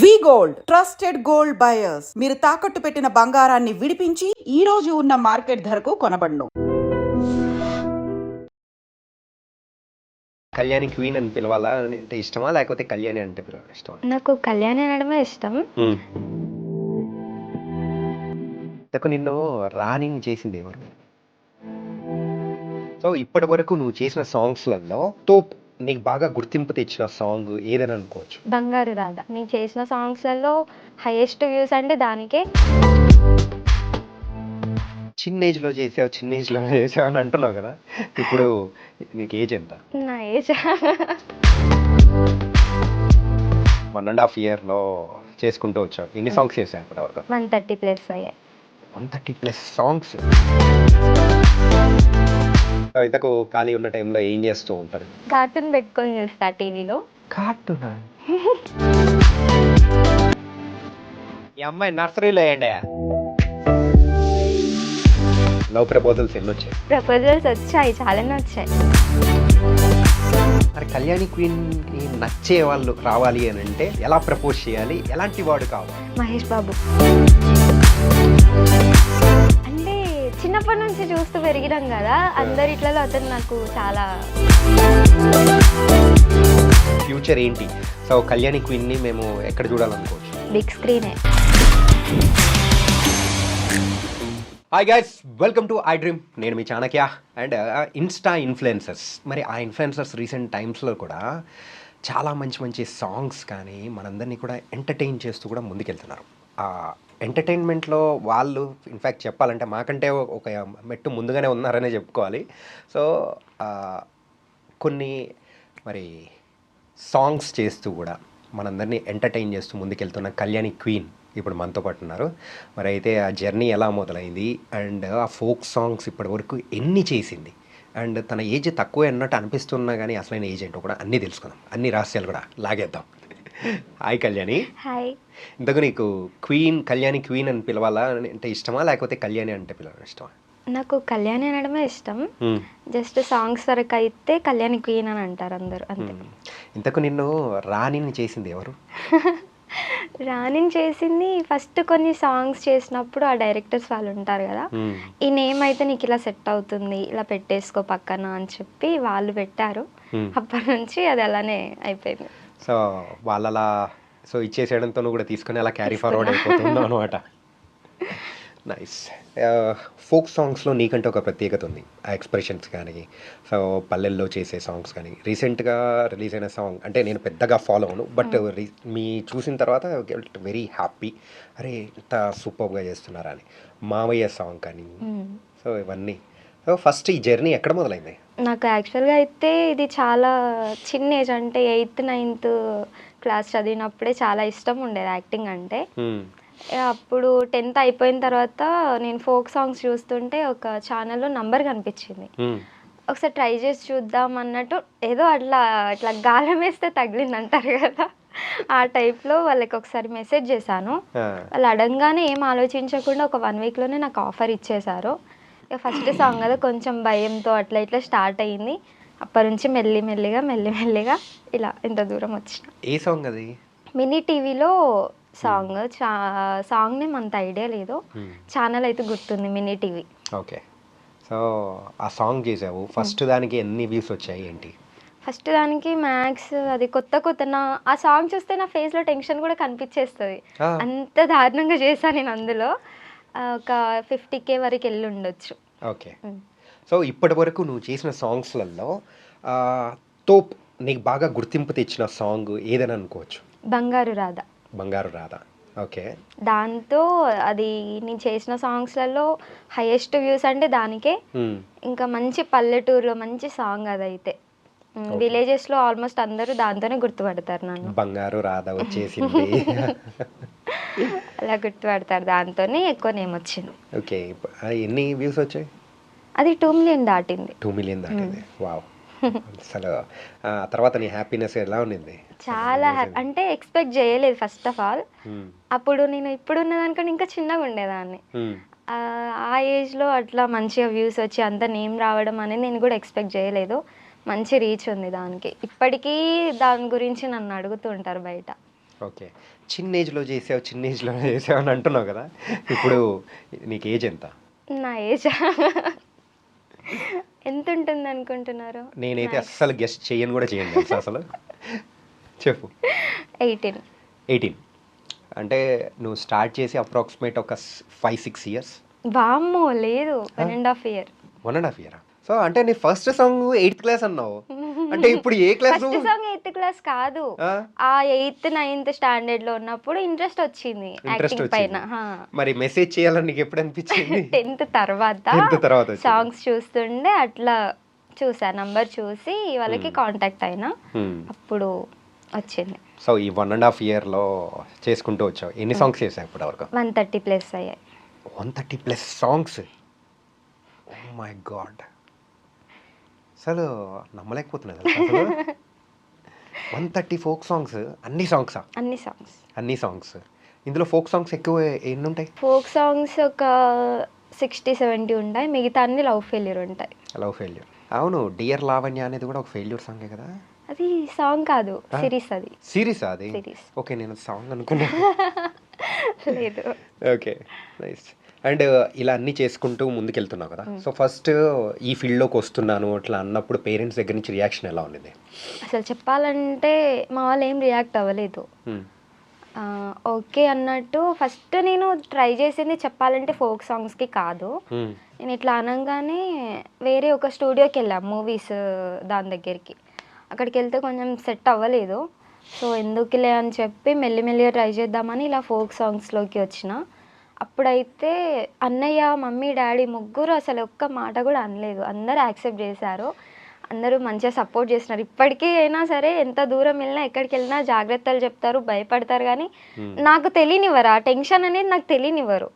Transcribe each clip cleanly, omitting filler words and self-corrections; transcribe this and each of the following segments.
వి gold trusted gold buyers మీరు తాకట్టు పెట్టిన బంగారాన్ని విడిపించి ఈ రోజు ఉన్న మార్కెట్ ధరకు కొనబడును. కళ్యాణి క్వీన్ అని పిలవాలా అంటే ఇష్టమా, లేకపోతే కళ్యాణి అంటే పిలవాలి ఇష్టమా? నాకు కళ్యాణి అనడమే ఇష్టం. నిన్ను రాణిని చేసింది ఎవరు? సో ఇప్పటి వరకు నువ్వు చేసిన సాంగ్స్లలో టాప్ నీకు బాగా గుర్తింపు తెచ్చిన సాంగ్ ఏదని అనుకోవచ్చు? బంగారు రాధ. నేను చేసిన సాంగ్స్లలో హైయెస్ట్ వ్యూస్ అంటే దానికే. చిన్న ఏజ్ లో చేసావు అని అంటున్నావు కదా, ఇప్పుడు నీకు ఏజ్ ఎంత? నా ఏజ్ 1.5 year లో చేసుకుంటూ వచ్చావు. ఎన్ని సాంగ్స్ చేసావు ఇప్పటివరకు? 130+ అయ్యాయి. 130+ సాంగ్స్. ఇంతకు ఖాళీ ఉన్న టైంలో ఏం చేస్తూ ఉంటారు? కార్టూన్ పెట్టుకొని చూస్తా టీవీలో. కార్టూనా? ఈ అమ్మాయి నర్సరీలో వేయండి. లవ్ ప్రపోజల్స్ ఎన్ని వచ్చాయి? ప్రపోజల్స్ వచ్చాయి, చాలానే వచ్చాయి. మరి కళ్యాణి క్వీన్ కి నచ్చే వాళ్ళు రావాలి అని అంటే ఎలా ప్రపోజ్ చేయాలి, ఎలాంటి వాడు కావాలి? మహేష్ బాబు అంటే చిన్నప్పటి నుంచి చూస్తూ పెరిగినాం కదా, అందరిట్లలో అతను నాకు చాలా. ఫ్యూచర్ ఏంటి? సో కళ్యాణి క్వీన్ ని మేము ఎక్కడ చూడాలనుకోవచ్చు? బిగ్ స్క్రీనే. Hi guys, welcome to I dream. నేను మీ చాణక్య అండ్ ఇన్స్టా ఇన్ఫ్లుయెన్సర్స్. మరి ఆ ఇన్ఫ్లుయెన్సర్స్ రీసెంట్ టైమ్స్లో కూడా చాలా మంచి మంచి సాంగ్స్ కానీ మనందరినీ కూడా ఎంటర్టైన్ చేస్తూ కూడా ముందుకెళ్తున్నారు. ఆ ఎంటర్టైన్మెంట్లో వాళ్ళు ఇన్ఫ్యాక్ట్ చెప్పాలంటే మాకంటే ఒక మెట్టు ముందుగానే ఉన్నారనే చెప్పుకోవాలి. సో కొన్ని మరి సాంగ్స్ చేస్తూ కూడా మనందరినీ ఎంటర్టైన్ చేస్తూ ముందుకెళ్తున్న కళ్యాణి క్వీన్ ఇప్పుడు మనతో పాటు ఉన్నారు. మరి అయితే ఆ జర్నీ ఎలా మొదలైంది అండ్ ఆ ఫోక్ సాంగ్స్ ఇప్పటి వరకు ఎన్ని చేసింది అండ్ తన ఏజ్ తక్కువే అన్నట్టు అనిపిస్తున్నా కానీ అసలైన ఏజ్ ఏంటో కూడా అన్నీ తెలుసుకుందాం, అన్ని రహస్యాలు కూడా లాగేద్దాం. హాయ్ కళ్యాణి. హాయ్. ఇంతకు నీకు కళ్యాణి క్వీన్ అని పిలవాలా అంటే ఇష్టమా, లేకపోతే కళ్యాణి అంటే పిలవడం ఇష్టమా? నాకు కళ్యాణి అనడమే ఇష్టం. జస్ట్ సాంగ్స్ వరకు అయితే కళ్యాణి క్వీన్ అని అంటారు అందరూ, అంతే. ఇంతకు నిన్ను రాణిని చేసింది ఎవరు? రాణిని చేసింది ఫస్ట్ కొన్ని సాంగ్స్ చేసినప్పుడు ఆ డైరెక్టర్స్ వాళ్ళు ఉంటారు కదా, ఈ నేమ్ అయితే నీకు ఇలా సెట్ అవుతుంది, ఇలా పెట్టేసుకో పక్కన అని చెప్పి వాళ్ళు పెట్టారు. అప్పటి నుంచి అది అలానే అయిపోయింది. సో వాళ్ళలా ఇచ్చేసేయడంతో నువ్వు కూడా తీసుకొని అలా క్యారీ ఫార్వర్డ్ అయిపోతున్నావు అనమాట. నైస్. ఫోక్ సాంగ్స్లో నీకంటే ఒక ప్రత్యేకత ఉంది. ఆ ఎక్స్ప్రెషన్స్ కానీ, సో పల్లెల్లో చేసే సాంగ్స్ కానీ. రీసెంట్గా రిలీజ్ అయిన సాంగ్ అంటే నేను పెద్దగా ఫాలో అవును, బట్ మీ చూసిన తర్వాత వెరీ హ్యాపీ. అరే ఇంత సూపర్గా చేస్తున్నారా అని. మావయ్య సాంగ్ కానీ, సో ఇవన్నీ. సో ఫస్ట్ ఈ జర్నీ ఎక్కడ మొదలైంది? నాకు యాక్చువల్గా అయితే ఇది చాలా చిన్న ఏజ్, అంటే 8th 9th క్లాస్ చదివినప్పుడే చాలా ఇష్టం ఉండేది యాక్టింగ్ అంటే. అప్పుడు 10th అయిపోయిన తర్వాత నేను ఫోక్ సాంగ్స్ చూస్తుంటే ఒక ఛానల్లో నంబర్ కనిపించింది. ఒకసారి ట్రై చేసి చూద్దాం అన్నట్టు, ఏదో అట్లా గాలం వేస్తే తగిలింది అంటారు కదా, ఆ టైప్లో వాళ్ళకి ఒకసారి మెసేజ్ చేశాను. వాళ్ళు అడగగానే ఏం ఆలోచించకుండా ఒక 1 weekలోనే నాకు ఆఫర్ ఇచ్చేశారు. ఇక ఫస్ట్ సాంగ్ కదా, కొంచెం భయంతో అట్లా ఇట్లా స్టార్ట్ అయ్యింది. అప్పటి నుంచి మెల్లిమెల్లిగా ఇలా ఇంత దూరం వచ్చిన. ఏ సాంగ్ అది? మినీ టీవీలో సాంగ్. సాంగ్ నేమ్ అంత ఐడియా లేదు, ఛానల్ అయితే గుర్తుంది, మినీ టీవీ. ఓకే. సో ఆ సాంగ్ చేసావు, ఫస్ట్ దానికి ఎన్ని వ్యూస్ వచ్చాయి ఏంటి? ఫస్ట్ దానికి మ్యాక్స్ అది కొత్త ఆ సాంగ్ చూస్తే నా ఫేస్లో టెన్షన్ కూడా కనిపించేస్తుంది, అంత దారుణంగా చేశాను నేను. అందులో ఒక 50K వరకు వెళ్ళి ఉండొచ్చు. ఓకే. సో ఇప్పటి వరకు నువ్వు చేసిన సాంగ్స్లలో టాప్ నీకు బాగా గుర్తింపు తెచ్చిన సాంగ్ ఏదని అనుకోవచ్చు? బంగారు రాధ. బంగారు రాధ. ఓకే. దాంతో అది నేను చేసిన సాంగ్స్లలో హైయెస్ట్ వ్యూస్ అంటే దానికే. ఇంకా మంచి పల్లెటూరులో మంచి సాంగ్ అదైతే. విలేజెస్లో ఆల్మోస్ట్ అందరూ దాంతోనే గుర్తుపడతారు నన్ను. బంగారు రాధ వచ్చేసింది. అలా గుర్తుపడతారు, దాంతోనే ఎక్కువ నేమ్ వచ్చింది. ఓకే. ఎన్ని వ్యూస్ వచ్చాయి? అది 2 million దాటింది. 2 million దాటింది. వావ్. అసలు తర్వాత నీ హ్యాపీనెస్ ఎలా ఉండింది? చాలా హ్యాపీ, అంటే ఎక్స్పెక్ట్ చేయలేదు ఫస్ట్ ఆఫ్ ఆల్. అప్పుడు నేను ఇప్పుడున్న దానికంటే ఇంకా చిన్నగా ఉండేదాన్ని. ఆ ఏజ్లో అట్లా మంచిగా వ్యూస్ వచ్చి అంత నేమ్ రావడం అనేది నేను కూడా ఎక్స్పెక్ట్ చేయలేదు. మంచి రీచ్ ఉంది దానికి. ఇప్పటికీ దాని గురించి నన్ను అడుగుతూ ఉంటారు బయట. ఓకే. చిన్న ఏజ్లో చేసావు అని అంటున్నావు కదా, ఇప్పుడు నీకు ఏజ్ ఎంత? నా ఏజ్ ఎంత ఉంటుంది అనుకుంటున్నారు? నేనైతే అస్సలు గెస్ట్ చేయను కూడా చేయను తెలుసా అసలు. చెప్పు. 18. 18 అంటే నువ్వు స్టార్ట్ చేసి అప్రాక్సిమేట్ ఒక 5-6 ఇయర్స్. వామ్మో లేదు, 1.5 year. 1.5 year. సో అంటే నీ ఫస్ట్ సాంగ్ 8th క్లాస్ అన్నావు, అంటే ఇప్పుడు ఏ class? First song 8th class కాదు, ఆ 8th 9th స్టాండర్డ్ లో ఉన్నప్పుడు ఇంట్రెస్ట్ వచ్చింది యాక్టింగ్ పైన. మరి మెసేజ్ చేయాలని నీకు ఎప్పుడు అనిపించింది? 10th తర్వాత సాంగ్స్ చూస్తుండే అట్లా చూసా, నంబర్ చూసి వాళ్ళకి కాంటాక్ట్ అయినా, అప్పుడు వచ్చింది. సో ఈ 1.5 yearలో చేసుకుంటూ వచ్చావు. ఎన్ని సాంగ్స్ చేసావు ఇప్పటి వరకు? 130+ అయ్యాయి. 130+ సాంగ్స్. ఓ మై గాడ్, అసలు నమ్మలేకపోతున్నా అసలు. 130 ఫోక్ సాంగ్స్. అన్ని సాంగ్స్. ఇందులో ఫోక్ సాంగ్స్ ఎక్కువ ఎన్ని ఉంటాయి? ఫోక్ సాంగ్స్ ఒక 60-70 ఉంటాయి, మిగతా అన్ని లవ్ ఫెయిల్యూర్ ఉంటాయి. Love failure. అవును, డియర్ లావణ్య అనేది కూడా ఒక ఫెయిల్యూర్ సాంగే కదా? అది సాంగ్ కాదు, సిరీస్. అది సిరీస్. అది సిరీస్. ఓకే, నేను సాంగ్ అనుకున్నా. లేదు. Okay, nice. అండ్ ఇలా అన్నీ చేసుకుంటూ ముందుకెళ్తున్నావు కదా, సో ఫస్ట్ ఈ ఫీల్డ్లోకి వస్తున్నాను అట్లా అన్నప్పుడు పేరెంట్స్ దగ్గర నుంచి రియాక్షన్ ఎలా ఉంది? అసలు చెప్పాలంటే మా వాళ్ళు ఏం రియాక్ట్ అవ్వలేదు. ఓకే అన్నట్టు. ఫస్ట్ నేను ట్రై చేసింది చెప్పాలంటే ఫోక్ సాంగ్స్కి కాదు. నేను ఇట్లా అనగానే వేరే ఒక స్టూడియోకి వెళ్ళాం, మూవీస్ దాని దగ్గరికి. అక్కడికి వెళ్తే కొంచెం సెట్ అవ్వలేదు. సో ఎందుకులే అని చెప్పి మెల్లిమెల్లిగా ట్రై చేద్దామని ఇలా ఫోక్ సాంగ్స్లోకి వచ్చిన. అప్పుడైతే అన్నయ్య, మమ్మీ, డాడీ ముగ్గురు అసలు ఒక్క మాట కూడా అనలేదు. అందరూ యాక్సెప్ట్ చేశారు, అందరూ మంచిగా సపోర్ట్ చేస్తున్నారు. ఇప్పటికీ అయినా సరే ఎంత దూరం వెళ్ళినా ఎక్కడికి వెళ్ళినా జాగ్రత్తలు చెప్తారు, భయపడతారు, కానీ నాకు తెలియనివ్వరు. ఆ టెన్షన్ అనేది నాకు తెలియనివ్వరు.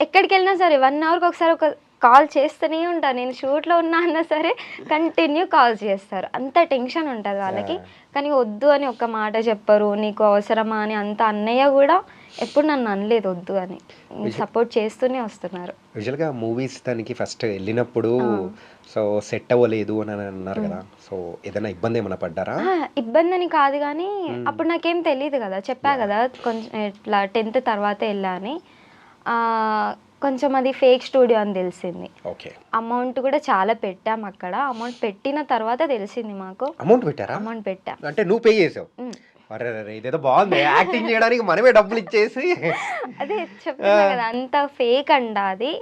ఎక్కడికి వెళ్ళినా సరే 1 hourకి ఒకసారి ఒక కాల్ చేస్తూనే ఉంటాను. నేను షూట్లో ఉన్నా అన్నా సరే కంటిన్యూ కాల్ చేస్తారు. అంత టెన్షన్ ఉంటుంది వాళ్ళకి, కానీ వద్దు అని ఒక్క మాట చెప్పరు. నీకు అవసరమా అని. అంత అన్నయ్య కూడా ఎప్పుడు నన్ను అనలేదు వద్దు అని, సపోర్ట్ చేస్తూనే వస్తున్నారు. యూజువల్గా మూవీస్ దానికి ఫస్ట్ వెళ్ళినప్పుడు సో సెట్ అవ్వలేదు అని అన్నారు కదా, సో ఏదైనా ఇబ్బంది ఏమైనా పడ్డారా? ఇబ్బంది అని కాదు, కానీ అప్పుడు నాకేం తెలియదు కదా, చెప్పా కదా కొంచెం ఇట్లా 10th తర్వాత వెళ్ళా అని. కొంచెం అది ఫేక్ స్టూడియో అని తెలిసింది. అమౌంట్ కూడా చాలా పెట్టాం అక్కడ. అమౌంట్ పెట్టిన తర్వాత తెలిసింది మాకు. అమౌంట్ పెట్టా అంటే నువ్వు పే చేసావు? అరే ఇదేదో బాగుంది, యాక్టింగ్ చేయడానికి మనమే డబ్బులు ఇచ్చేసి. అదే చెప్తున్నా కదా, అంత ఫేక్ అంట అది.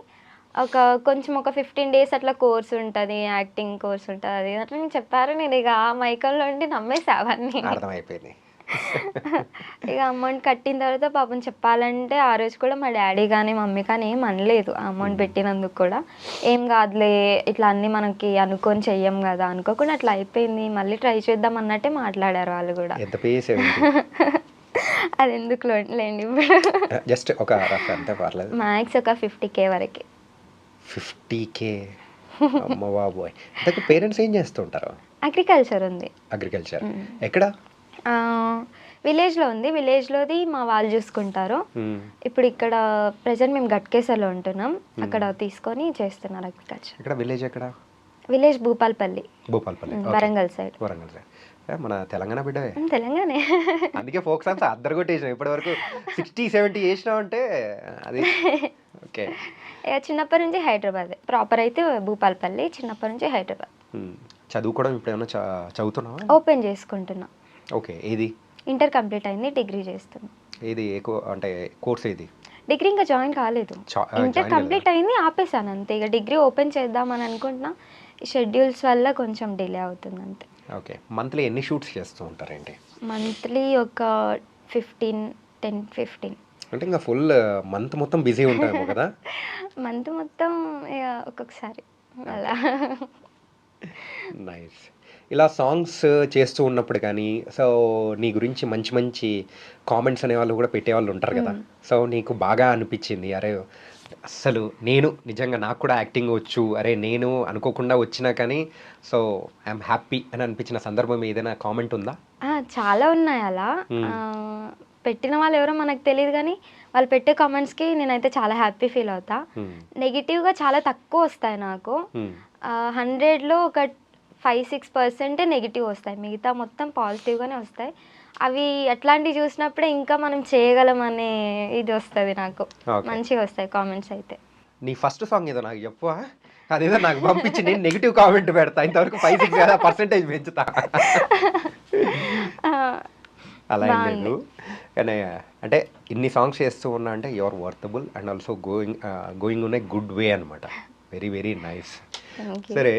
కొంచెం ఒక 15 days అట్లా కోర్స్ ఉంటుంది, యాక్టింగ్ కోర్స్ ఉంటుంది, అది అట్లా నేను చెప్పారు. నేను ఇక ఆ మైకంలో ఉండి నమ్మేసావన్నీ. అర్థమైపోయింది. ఇక అమౌంట్ కట్టిన తర్వాత పాపం చెప్పాలంటే ఆ రోజు కూడా మా డాడీ కానీ మమ్మీ కానీ ఏం అనలేదు. అమౌంట్ పెట్టినందుకు కూడా ఏం కాదులే, ఇట్లా అన్నీ మనకి అనుకొని చెయ్యం కదా, అనుకోకుండా అట్లా అయిపోయింది, మళ్ళీ ట్రై చేద్దాం అన్నట్టే మాట్లాడారు వాళ్ళు కూడా. అది ఎందుకు లేండి, జస్ట్ ఒక మ్యాక్స్ ఒక 50K వరకు. 50K? అమ్మ బాబోయ్. పేరెంట్స్ ఏం చేస్తుంటారు? అగ్రికల్చర్ ఉంది. అగ్రికల్చర్ ఎక్కడ? విలేజ్లో ఉంది. విలేజ్లోది మా వాళ్ళు చూసుకుంటారు. ఇప్పుడు ఇక్కడ ప్రెసెంట్ మేము గట్కేసర్లో ఉంటున్నాం, అక్కడ తీసుకొని చేస్తున్నారు అగ్రికల్చర్. ఇక్కడ విలేజ్ ఎక్కడ? Village Bhupalpalli, Warangal side. మన తెలంగాణ బిడ్డ? తెలంగాణ. అందుకే ఫోక్ సాంగ్స్ అద్దరు కొట్టేసినాం ఇప్పటి వరకు. 60-70 చేసినావు అంటే అది ఓకే. చిన్నప్పటి నుంచి హైదరాబాద్, ప్రాపర్ అయితే భూపాల్పల్లి, చిన్నప్పటి నుంచి హైదరాబాద్. చదువుకోవడం ఇప్పుడు ఏమైనా చదువుతున్నావా? ఓపెన్ చేసుకుంటున్నా. ఓకే, ఏది? ఇంటర్ కంప్లీట్ అయింది, డిగ్రీ చేస్తున్నా. ఏది అంటే కోర్స్ ఏది? డిగ్రీ ఇంకా జాయిన్ కాలేదు, ఇంటర్ కంప్లీట్ అయింది, ఆపేసాను అంతే. ఇక డిగ్రీ ఓపెన్ చేద్దామని అనుకుంటున్నా, షెడ్యూల్స్ వల్ల కొంచెం డిలే అవుతుంది అంతే. ఓకే. మంత్లీ ఎన్ని షూట్స్ చేస్తూ ఉంటారేంటి? మంత్లీ ఒక 10-15. అంటే ఇంకా ఫుల్ మంత్ మొత్తం బిజీ ఉంటాము కదా? మంత్ మొత్తం ఇక ఒక్కొక్కసారి అలా. నైస్. ఇలా సాంగ్స్ చేస్తూ ఉన్నప్పుడు కానీ సో నీ గురించి మంచి మంచి కామెంట్స్ అనేవాళ్ళు కూడా పెట్టేవాళ్ళు ఉంటారు కదా, సో నీకు బాగా అనిపించింది అరే అస్సలు నేను నిజంగా నాకు కూడా యాక్టింగ్ వచ్చు, అరే నేను అనుకోకుండా వచ్చినా కానీ సో ఐఎమ్ హ్యాపీ అని అనిపించిన సందర్భం ఏదైనా కామెంట్ ఉందా? చాలా ఉన్నాయి అలా. పెట్టిన వాళ్ళు ఎవరో మనకు తెలియదు, కానీ వాళ్ళు పెట్టే కామెంట్స్కి నేనైతే చాలా హ్యాపీ ఫీల్ అవుతా. నెగిటివ్గా చాలా తక్కువ వస్తాయి నాకు. 100లో ఒక 5-6% నెగిటివ్ వస్తాయి, మిగతా మొత్తం పాజిటివ్గానే వస్తాయి. అవి అట్లాంటివి చూసినప్పుడే ఇంకా మనం చేయగలం అనే ఇది వస్తుంది నాకు. ఓకే. మంచిగా వస్తాయి కామెంట్స్ అయితే. నీ ఫస్ట్ సాంగ్ ఏదో నాకు చెప్పవా? అదేదో నాకు పంపించి నేను నెగిటివ్ కామెంట్ పెడతా, ఇంతవరకు 5-6 కదా పర్సెంటేజ్ పెంచుతా. ఆ, అలా ఏం బాగుంది. లేదు, కానీ అంటే ఇన్ని సాంగ్స్ చేస్తూ ఉన్నా అంటే your worthable and also going ఉన్ ఏ గుడ్ వే అనమాట. Very very nice. Thank you. సరే,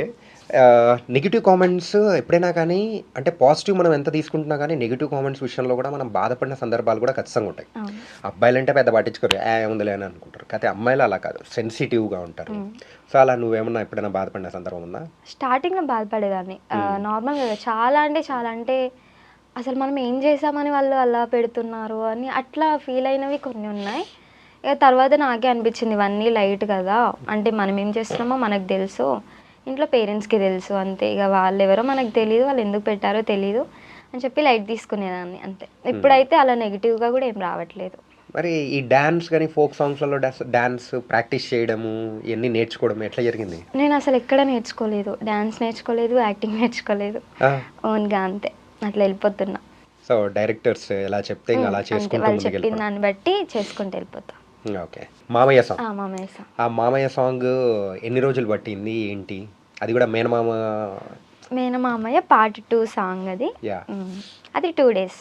నెగిటివ్ కామెంట్స్ ఎప్పుడైనా కానీ అంటే పాజిటివ్ మనం ఎంత తీసుకుంటున్నా కానీ నెగిటివ్ కామెంట్స్ విషయంలో కూడా మనం బాధపడిన సందర్భాలు కూడా ఖచ్చితంగా ఉంటాయి. అవును. అబ్బాయిలంటే పెద్ద పట్టించుకోరు, ఏముందిలే అని అనుకుంటారు, కానీ అమ్మాయిలు అలా కాదు, సెన్సిటివ్గా ఉంటారు. సో అలా నువ్వేమన్నా ఎప్పుడైనా బాధపడిన సందర్భం ఉందా? స్టార్టింగ్లో బాధపడేదాన్ని. నార్మల్గా చాలా అంటే అసలు మనం ఏం చేసామని వాళ్ళు అలా పెడుతున్నారు అని అట్లా ఫీల్ అయినవి కొన్ని ఉన్నాయి. ఇక తర్వాత నాకే అనిపించింది ఇవన్నీ లైట్ కదా, అంటే మనం ఏం చేస్తున్నామో మనకు తెలుసు, ఇంట్లో పేరెంట్స్కి తెలుసు అంతే, ఇక వాళ్ళు ఎవరో మనకు తెలియదు, వాళ్ళు ఎందుకు పెట్టారో తెలీదు అని చెప్పి లైట్ తీసుకునేదాన్ని అంతే. ఇప్పుడైతే అలా నెగిటివ్గా కూడా ఏం రావట్లేదు. మరి ఈ డ్యాన్స్ కానీ ఫోక్ సాంగ్స్లలో డ్యాన్స్ ప్రాక్టీస్ చేయడము ఇవన్నీ నేర్చుకోవడం ఎట్లా జరిగింది? నేను అసలు ఎక్కడ నేర్చుకోలేదు, డ్యాన్స్ నేర్చుకోలేదు, యాక్టింగ్ నేర్చుకోలేదు, ఓన్గా అంతే అట్లా వెళ్ళిపోతున్నా. సో డైరెక్టర్స్ ఎలా చెప్తే ఇంకా అలా అంతే, చేసుకుంటూ వాళ్ళు ముందుకు చెప్పిన దాన్ని బట్టి చేసుకుంటూ వెళ్ళిపోతా. ఓకే. మామయ్య సాంగ్, మామయ్య ఆ మామయ్య సాంగ్ ఎన్ని రోజులు పట్టింది ఏంటి? అది కూడా మేనమామయ్య పార్ట్ 2 సాంగ్ అది. యా, అది 2 days.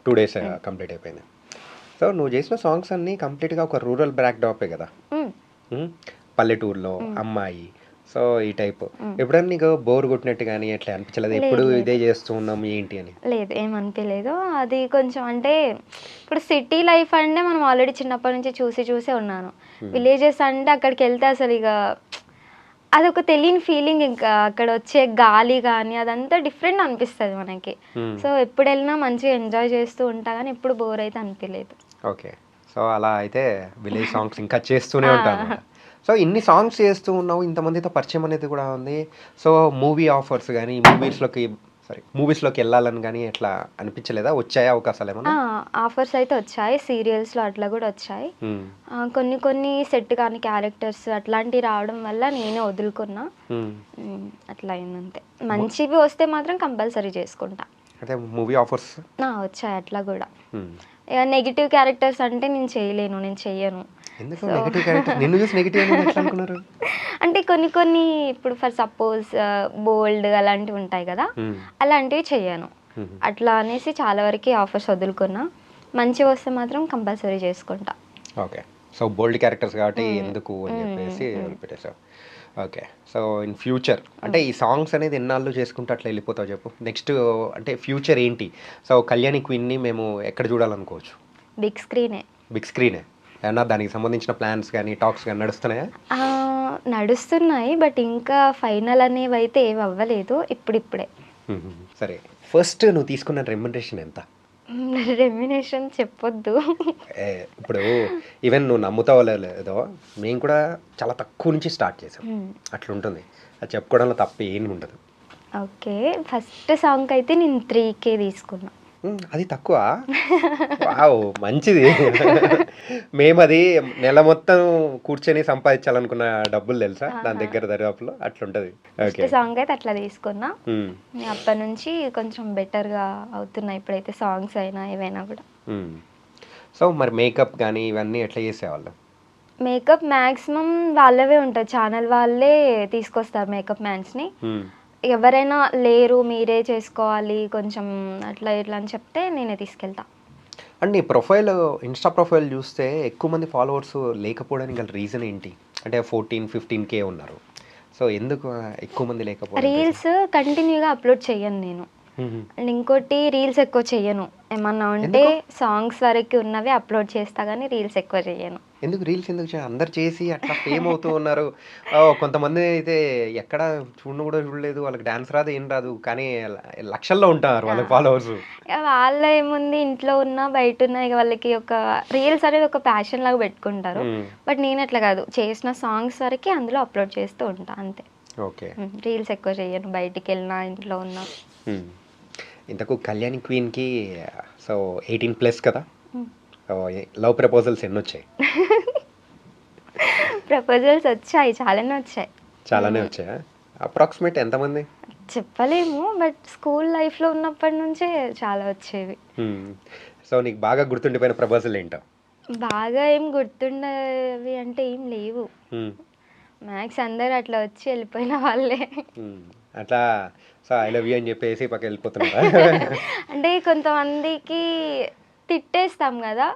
2 days కంప్లీట్ అయిపోయింది. సో నువ్వు చేసిన సాంగ్స్ అన్నీ కంప్లీట్గా ఒక రూరల్ బ్యాక్డ్రాపే కదా, పల్లెటూరులో అమ్మాయి, సో ఈ టైప్. ఎప్పుడైనా నీకు బోర్ కొట్టినట్టు కానీ ఎట్లా అనిపించలేదు, ఎప్పుడు ఇదే చేస్తూ ఉన్నాం ఏంటి అని? లేదు, ఏమనిపించలేదు. అది కొంచెం అంటే ఇప్పుడు సిటీ లైఫ్ అంటే మనం ఆల్రెడీ చిన్నప్పటి నుంచి చూసే ఉన్నాను. విలేజెస్ అంటే అక్కడికి వెళ్తే అసలు ఇక అదొక తెలియని ఫీలింగ్, ఇంకా అక్కడ వచ్చే గాలి కానీ అదంతా డిఫరెంట్ అనిపిస్తుంది మనకి. సో ఎప్పుడు వెళ్ళినా మంచిగా ఎంజాయ్ చేస్తూ ఉంటా కానీ ఎప్పుడు బోర్ అయితే అనిపించలేదు. ఓకే. సో అలా అయితే విలేజ్ సాంగ్స్ ఇంకా చేస్తూనే ఉంటాను. సో ఇన్ని సాంగ్స్ చేస్తూ ఉన్నావు, ఇంతమందితో పరిచయం అనేది కూడా ఉంది. సో మూవీ ఆఫర్స్ కానీ మూవీస్లోకి వెళ్ళాలని కానీ ఎట్లా అనిపించలేదా? వచ్చాయా అవకాశాలు ఏమన్నా? ఆఫర్స్ అయితే వచ్చాయి, సీరియల్స్లో అట్లా కూడా వచ్చాయి. కొన్ని సెట్ కానీ క్యారెక్టర్స్ అట్లాంటివి రావడం వల్ల నేనే వదులుకున్నా. అట్లా అయిందంతే. మంచివి వస్తే మాత్రం కంపల్సరీ చేసుకుంటా. అంటే మూవీ ఆఫర్స్ వచ్చాయి అట్లా కూడా. నెగిటివ్ క్యారెక్టర్స్ అంటే నేను చెయ్యను. ఎందుకు నెగిటివ్ క్యారెక్టర్? నిన్ను చూసి నెగిటివ్ అని ఎట్లా అనుకున్నారు? అంటే కొన్ని ఇప్పుడు ఫర్ సపోజ్ బోల్డ్ అలాంటివి ఉంటాయి కదా, అలాంటివి చెయ్యను. అట్లా అనేసి చాలా వరకు ఆఫర్స్ వదులుకున్నా. మంచిగా వస్తే మాత్రం కంపల్సరీ చేసుకుంటా. ఓకే. సో బోల్డ్ క్యారెక్టర్స్ కాబట్టి ఎందుకు అని చెప్పేసి పెట్టేసావు. ఓకే. సో ఇన్ ఫ్యూచర్ అంటే ఈ సాంగ్స్ అనేది ఎన్నాళ్ళు చేసుకుంటూ అట్లా వెళ్ళిపోతావు చెప్పు? నెక్స్ట్ అంటే ఫ్యూచర్ ఏంటి? సో కళ్యాణి క్వీన్ని మేము ఎక్కడ చూడాలనుకోవచ్చు? బిగ్ స్క్రీనే. ఏమన్నా దానికి సంబంధించిన ప్లాన్స్ కానీ టాక్స్ కానీ నడుస్తున్నాయా? నడుస్తున్నాయి, బట్ ఇంకా ఫైనల్ అనేవి అయితే ఏవి అవ్వలేదు ఇప్పుడిప్పుడే. సరే, ఫస్ట్ నువ్వు తీసుకున్న రెమ్యునరేషన్ ఎంత? రెమ్యునేషన్ చెప్పొద్దు. ఇప్పుడు ఈవెన్ నువ్వు నమ్ముతావో లేదో, మేము కూడా చాలా తక్కువ నుంచి స్టార్ట్ చేసాం, అట్లుంటుంది. అది చెప్పుకోవడంలో తప్ప ఏమి ఉండదు. ఓకే, ఫస్ట్ సాంగ్ అయితే నేను 3K తీసుకున్నా. అది తక్కువ? వావ్, మంచిది. మేము అది నెల మొత్తం కూర్చొని సంపాదించాలనుకున్న డబ్బులు తెలుసా దాని దగ్గర దరిదాపులో అట్లుంటది. ఫస్ట్ సాంగ్ అయితే అట్లా తీసుకున్నా. అప్పటి నుంచి కొంచెం బెటర్గా అవుతున్నాయి ఇప్పుడైతే సాంగ్స్ అయినా ఏవైనా కూడా. సో మరి మేకప్ కానీ ఇవన్నీ ఎట్లా చేసేవాళ్ళు? మేకప్ మ్యాక్సిమం వాళ్ళవే ఉంటుంది, ఛానల్ వాళ్ళే తీసుకొస్తారు మేకప్ మ్యాన్స్ని. ఎవరైనా లేరు మీరే చేసుకోవాలి కొంచెం అట్లా ఇట్లా అని చెప్తే నేనే తీసుకెళ్తా. అండ్ నీ ప్రొఫైల్, ఇన్స్టా ప్రొఫైల్ చూస్తే ఎక్కువ మంది ఫాలోవర్స్ లేకపోవడానికి గల రీజన్ ఏంటి? అంటే 14-15K ఉన్నారు. సో ఎందుకు ఎక్కువ మంది లేకపోవడం? రీల్స్ కంటిన్యూగా అప్లోడ్ చెయ్యను నేను. అండ్ ఇంకోటి రీల్స్ ఎక్కువ చెయ్యను, ఏమన్నా ఉంటే సాంగ్స్ వరకు ఉన్నవి అప్లోడ్ చేస్తా కానీ రీల్స్ ఎక్కువ చెయ్యను. ఎందుకు రీల్స్ ఎందుకు? అందరు చేసి అట్లా ఫేమ్ అవుతూ ఉన్నారు. కొంతమంది అయితే ఎక్కడ కూడా చూడలేదు, వాళ్ళకి డాన్స్ రాదు ఏం రాదు, కానీ లక్షల్లో ఉంటారు వాళ్ళకి ఫాలోవర్స్. వాళ్ళ ఏముంది, ఇంట్లో ఉన్నా బయట ఉన్నా ఇక వాళ్ళకి ఒక రీల్స్ అనేది ఒక ప్యాషన్ లాగా పెట్టుకుంటారు. బట్ నేను అట్లా కాదు, చేసిన సాంగ్స్ వరకు అందులో అప్లోడ్ చేస్తూ ఉంటా అంతే. ఓకే, రీల్స్ ఎక్కువ చెయ్యను, బయటికి వెళ్ళినా ఇంట్లో ఉన్నా. ఇంతకు కళ్యాణి క్వీన్కి సో 18+ కదా, లవ్ ప్రపోజల్స్ ఎన్ని వచ్చాయి? ప్రపోజల్స్ వచ్చాయి, చాలానే వచ్చాయి. అప్రాక్సిమేట్ ఎంతమంది? చెప్పలేము, బట్ స్కూల్ లైఫ్లో ఉన్నప్పటి నుంచే చాలా వచ్చేవి. సో నీకు బాగా గుర్తుండిపోయిన ప్రపోజల్ ఏంటో? బాగా ఏం గుర్తుండేవి అంటే ఏం లేవు. మ్యాక్స్ అందరు అట్లా వచ్చి వెళ్ళిపోయిన వాళ్ళే. అట్లా సో ఐ లవ్ యూ అని చెప్పేసి పక్క వెళ్ళిపోతున్నారా? అంటే కొంతమందికి తిట్టేస్తాం కదా,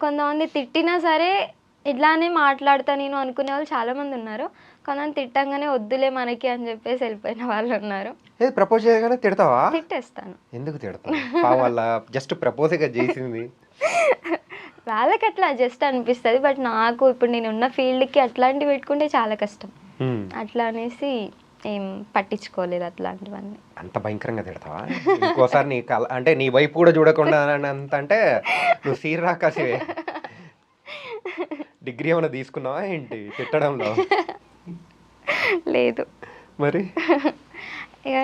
కొంతమంది తిట్టినా సరే ఇట్లానే మాట్లాడతా నేను అనుకునే వాళ్ళు చాలామంది ఉన్నారు. కొంతమంది తిట్టంగానే వద్దులే మనకి అని చెప్పేసి వెళ్ళిపోయిన వాళ్ళు ఉన్నారు. ఏది ప్రపోజ్ చేయగానే తిడతావా? తిట్టేస్తాను. ఎందుకు తిడతావు? వాళ్ళ జస్ట్ ప్రపోజ్ చేసింది. వాళ్ళకి అట్లా జస్ట్ అనిపిస్తుంది, బట్ నాకు ఇప్పుడు నేను ఉన్న ఫీల్డ్కి అట్లాంటివి పెట్టుకుంటే చాలా కష్టం. అట్లా అనేసి ఏం పట్టించుకోలేదు అట్లాంటివన్నీ. అంత భయంకరంగా తిడతావా? ఇంకోసారి నీ అంటే నీ వైపు కూడా చూడకుండా అంత అంటే నువ్వు సీర్రాకాసివే. డిగ్రీ ఏమైనా తీసుకున్నావా ఏంటి తిట్టడంలో? లేదు. మరి ఇక